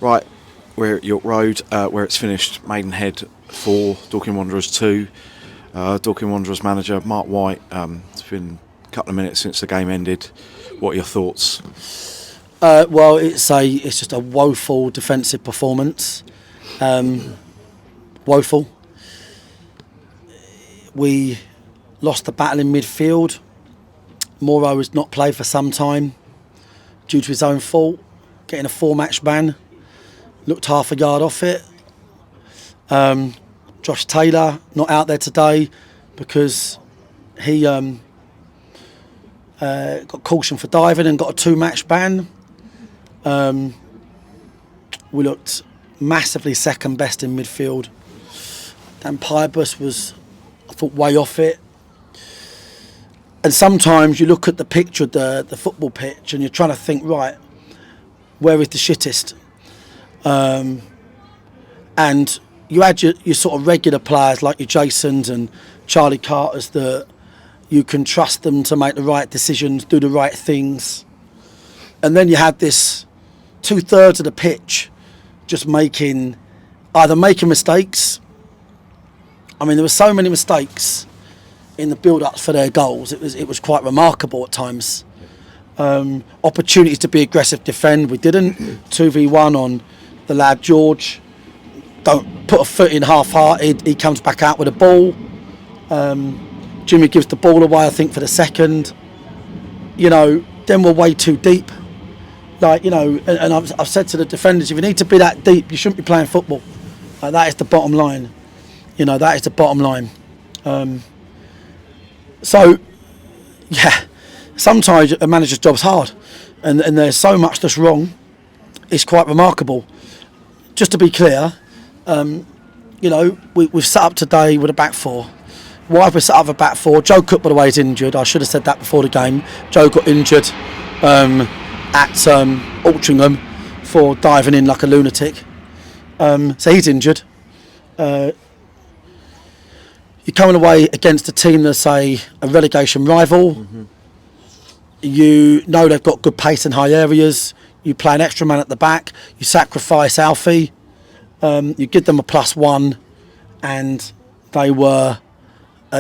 Right, we're at York Road, where it's finished Maidenhead 4, Dorking Wanderers 2. Dorking Wanderers manager Marc White. It's been a couple of minutes since the game ended. What are your thoughts? Well, it's just a woeful defensive performance. Woeful. We lost the battle in midfield. Morrow has not played for some time due to his own fault, getting a 4-match ban. Looked half a yard off it. Josh Taylor not out there today because he got caution for diving and got a 2-match ban. We looked massively second best in midfield. Dan Pybus was, I thought, way off it. And sometimes you look at the picture of the football pitch and you're trying to think, right, where is the shittest? And you add your sort of regular players like your Jasons and Charlie Carters that you can trust them to make the right decisions, do the right things. And then you had this 2/3 of the pitch just either making mistakes. I mean, there were so many mistakes in the build-up for their goals. It was quite remarkable at times. Opportunities to be aggressive, defend. We didn't. 2v1 on the lad George. Don't put a foot in half-hearted. He comes back out with a ball. Jimmy gives the ball away, I think, for the second. Then we're way too deep. And I've said to the defenders, if you need to be that deep, you shouldn't be playing football. That is the bottom line. That is the bottom line. Sometimes a manager's job's hard, and there's so much that's wrong. It's quite remarkable. Just to be clear, we've set up today with a back four. Why have we set up a back four? Joe Cook, by the way, is injured. I should have said that before the game. Joe got injured at Altrincham for diving in like a lunatic. So he's injured. You're coming away against a team that's a relegation rival. Mm-hmm. You know they've got good pace in high areas. You play an extra man at the back. You sacrifice Alfie. You give them a +1, and they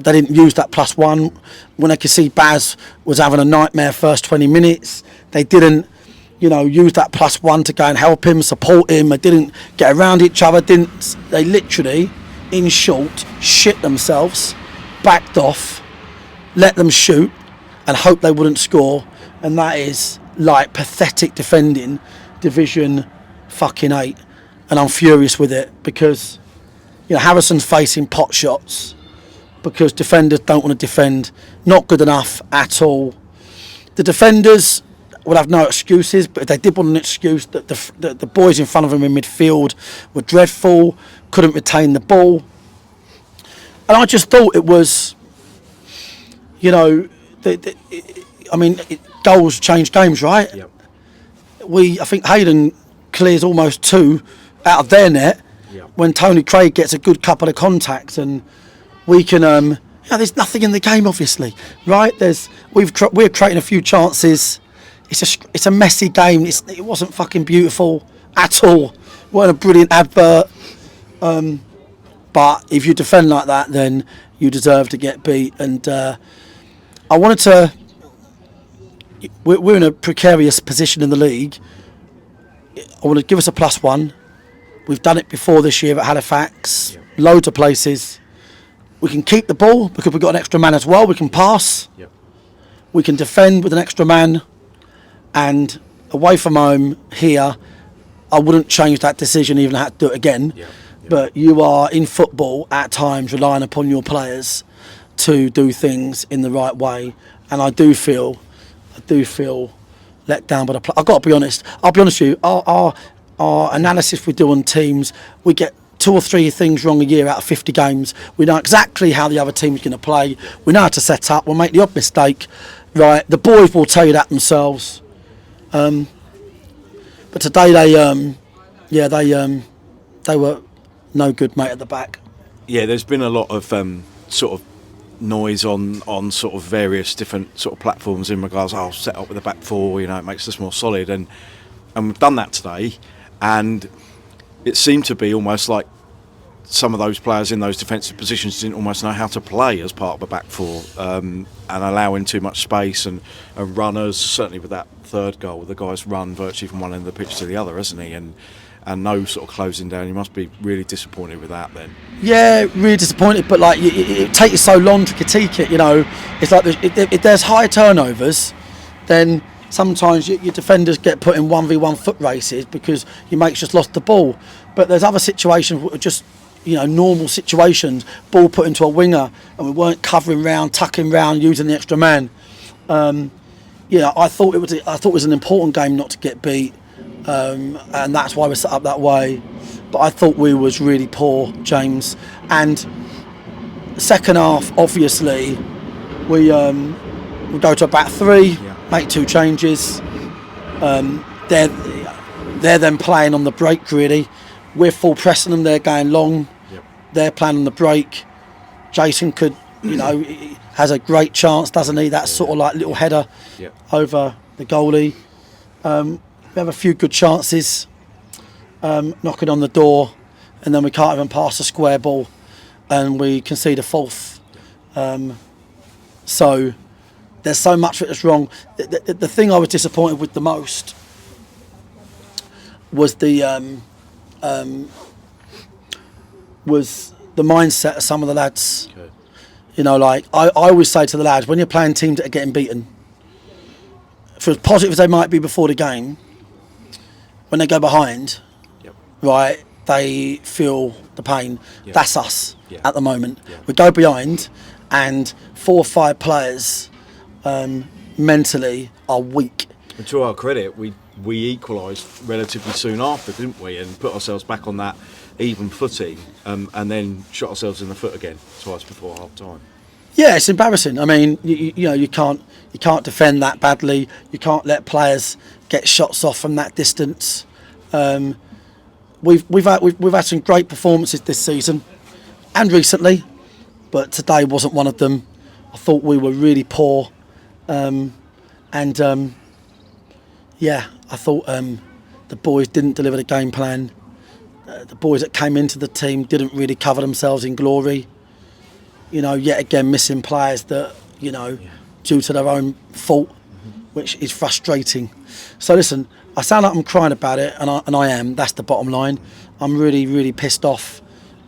didn't use that +1. When they could see Baz was having a nightmare first 20 minutes, they didn't, use that +1 to go and help him, support him. They didn't get around each other. They literally, in short, shit themselves, backed off, let them shoot, and hope they wouldn't score. And that is like pathetic defending, Division fucking 8. And I'm furious with it because, Harrison's facing pot shots because defenders don't want to defend. Not good enough at all. The defenders would have no excuses, but if they did want an excuse, the boys in front of them in midfield were dreadful, couldn't retain the ball. And I just thought it was, goals change games, right? Yep. I think Hayden clears almost 2 out of their net. Yep. When Tony Craig gets a good couple of contacts, and we can, there's nothing in the game, obviously, right? We're creating a few chances. It's a messy game. It wasn't fucking beautiful at all. It wasn't a brilliant advert. But if you defend like that, then you deserve to get beat. And I wanted to. We're in a precarious position in the league. I want to give us a +1. We've done it before this year at Halifax, loads of places. We can keep the ball because we've got an extra man as well. We can pass. Yep. We can defend with an extra man. And away from home here, I wouldn't change that decision even if I had to do it again. Yep. But you are in football at times relying upon your players to do things in the right way. And I do feel let down by the play. I've got to be honest. I'll be honest with you. Our analysis we do on teams, we get 2 or 3 things wrong a year out of 50 games. We know exactly how the other team's going to play. We know how to set up. We'll make the odd mistake. Right, the boys will tell you that themselves. But today they were no good, mate, at the back. Yeah, there's been a lot of sort of noise on sort of various different sort of platforms in regards, set up with a back four, it makes us more solid, and we've done that today. and it seemed to be almost like some of those players in those defensive positions didn't almost know how to play as part of a back four, and allowing too much space and runners. Certainly with that third goal, the guy's run virtually from one end of the pitch to the other, hasn't he? And no sort of closing down. You must be really disappointed with that then. Yeah, really disappointed. But like, it takes you so long to critique it. You know, it's like if there's high turnovers, then sometimes your defenders get put in 1v1 foot races because your mate's just lost the ball. But there's other situations which are just, you know, normal situations. Ball put into a winger, and we weren't covering round, tucking round, using the extra man. You know, I thought it was an important game not to get beat. And that's why we set up that way. But I thought we was really poor, James. And second half, obviously, we go to a back three, make 2 changes. They're then playing on the break, really. We're full pressing them, they're going long. Yep. They're playing on the break. Jason could, you know, has a great chance, doesn't he? That sort of like little header over the goalie. We have a few good chances, knocking on the door, and then we can't even pass a square ball, and we concede a fourth. So there's so much that's wrong. The thing I was disappointed with the most was the mindset of some of the lads. Okay. You know, like I always say to the lads, when you're playing teams that are getting beaten, for as positive as they might be before the game, when they go behind, right, they feel the pain. That's us at the moment. We go behind, and 4 or 5 players mentally are weak. And to our credit, we equalised relatively soon after, didn't we? And put ourselves back on that even footing, and then shot ourselves in the foot again twice before half time. Yeah, it's embarrassing. I mean, you know, you can't defend that badly. You can't let players get shots off from that distance. We've had some great performances this season and recently, but today wasn't one of them. I thought we were really poor, I thought the boys didn't deliver the game plan. The boys that came into the team didn't really cover themselves in glory. You know, yet again missing players that, you know, due to their own fault, which is frustrating. So listen, I sound like I'm crying about it, and I am. That's the bottom line. I'm really, really pissed off.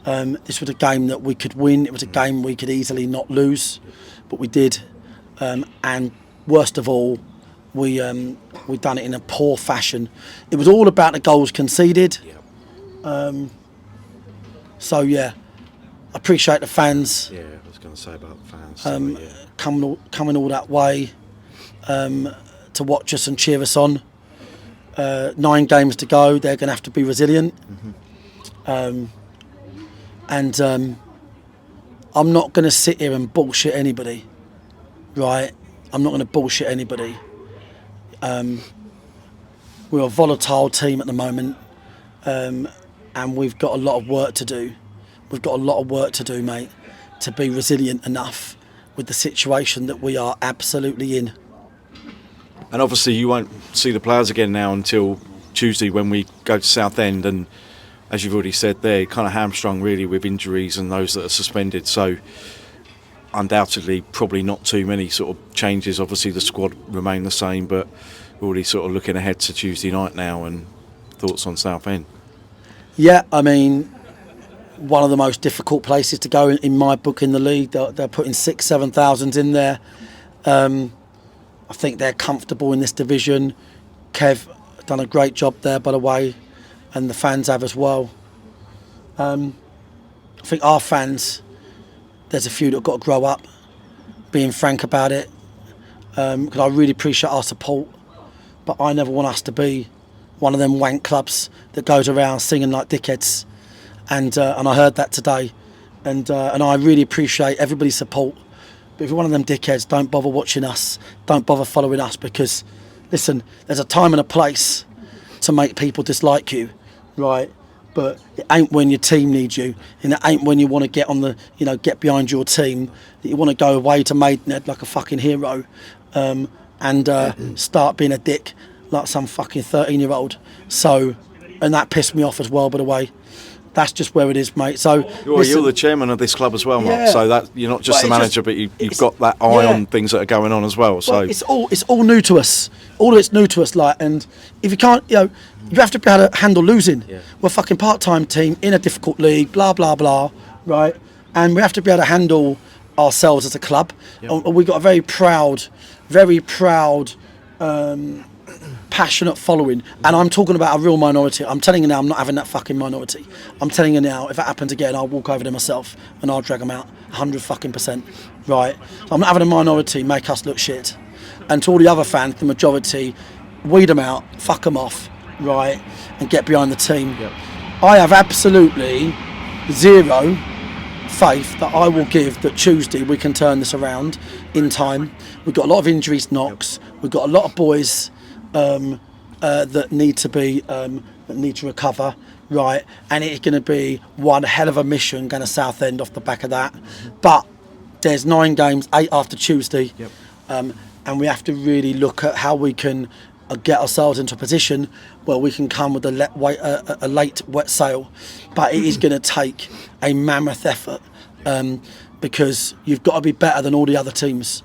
This was a game that we could win. It was a game we could easily not lose, but we did. And worst of all, we done it in a poor fashion. It was all about the goals conceded. So yeah, I appreciate the fans. Yeah, I was going to say about the fans. Coming all that way to watch us and cheer us on. 9 games to go. They're going to have to be resilient. I'm not going to sit here and bullshit anybody, right? I'm not going to bullshit anybody. We're a volatile team at the moment, and we've got a lot of work to do. We've got a lot of work to do, mate, to be resilient enough with the situation that we are absolutely in. And obviously you won't see the players again now until Tuesday when we go to Southend, and as you've already said, they're kind of hamstrung really with injuries and those that are suspended, so undoubtedly probably not too many sort of changes. Obviously the squad remain the same, but we're already sort of looking ahead to Tuesday night now. And thoughts on Southend? Yeah, I mean, one of the most difficult places to go in my book in the league. They're putting 6,000-7,000 in there. I think they're comfortable in this division. Kev done a great job there, by the way, and the fans have as well. I think our fans, there's a few that have got to grow up, being frank about it, because I really appreciate our support, but I never want us to be one of them wank clubs that goes around singing like dickheads, and I heard that today, and I really appreciate everybody's support. But if you're one of them dickheads, don't bother watching us, don't bother following us, because, listen, there's a time and a place to make people dislike you, right? But it ain't when your team needs you, and it ain't when you want to get on the, you know, get behind your team, that you want to go away to Maidenhead like a fucking hero, and start being a dick like some fucking 13-year-old. So and that pissed me off as well. By the way, that's just where it is, mate. So well, you're the chairman of this club as well, Mark. Yeah. So that you're not just the manager, but you've got that eye on things that are going on as well. So it's all new to us. All of it's new to us. Like, and if you can't, you have to be able to handle losing. Yeah. We're a fucking part-time team in a difficult league. Blah blah blah. Right, and we have to be able to handle ourselves as a club. Yep. And we've got a very proud, passionate following, and I'm talking about a real minority. I'm telling you now, I'm not having that fucking minority. I'm telling you now, if that happens again, I'll walk over there myself and I'll drag them out 100%. Right? So I'm not having a minority make us look shit. And to all the other fans, the majority, weed them out, fuck them off, right, and get behind the team. Yep. I have absolutely zero faith that I will give that Tuesday we can turn this around in time. We've got a lot of injuries, knocks. We've got a lot of boys that need to recover, right? And it's going to be one hell of a mission going to Southend off the back of that. But there's 9 games, 8 after Tuesday, and we have to really look at how we can get ourselves into a position where we can come with a late wet sail. But it is going to take a mammoth effort because you've got to be better than all the other teams.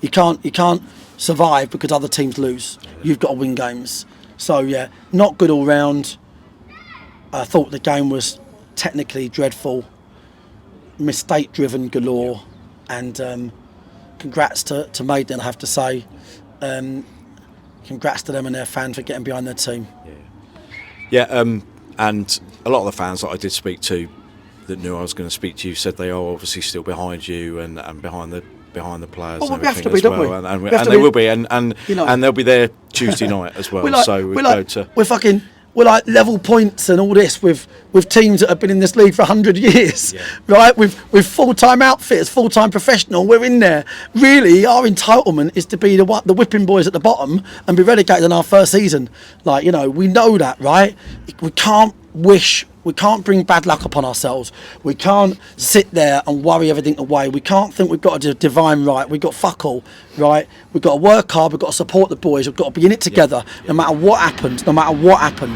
You can't survive because other teams lose. You've got to win games. So yeah, not good all round. I thought the game was technically dreadful, mistake driven galore, and congrats to Maidenhead, I have to say. Congrats to them and their fans for getting behind their team. And a lot of the fans that I did speak to that knew I was going to speak to you said they are obviously still behind you and behind the players. Well, and we have to everything be, as don't well. we? And they will be, and you know, and they'll be there Tuesday night as well. We're like level points and all this with teams that have been in this league for 100 years, right? With full-time outfitters, full-time professional, we're in there. Really, our entitlement is to be the whipping boys at the bottom and be relegated in our first season. Like, we know that, right? We can't bring bad luck upon ourselves. We can't sit there and worry everything away. We can't think we've got to do divine right. We've got fuck all, right? We've got to work hard. We've got to support the boys. We've got to be in it together, no matter what happens,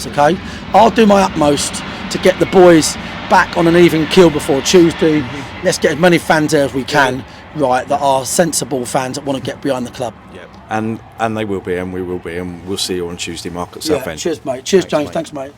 okay? I'll do my utmost to get the boys back on an even keel before Tuesday. Let's get as many fans there as we can, right, that are sensible fans that want to get behind the club. And they will be, and we will be, and we'll see you on Tuesday, Mark, at Southend. Cheers, mate. Cheers, James. Thanks, mate.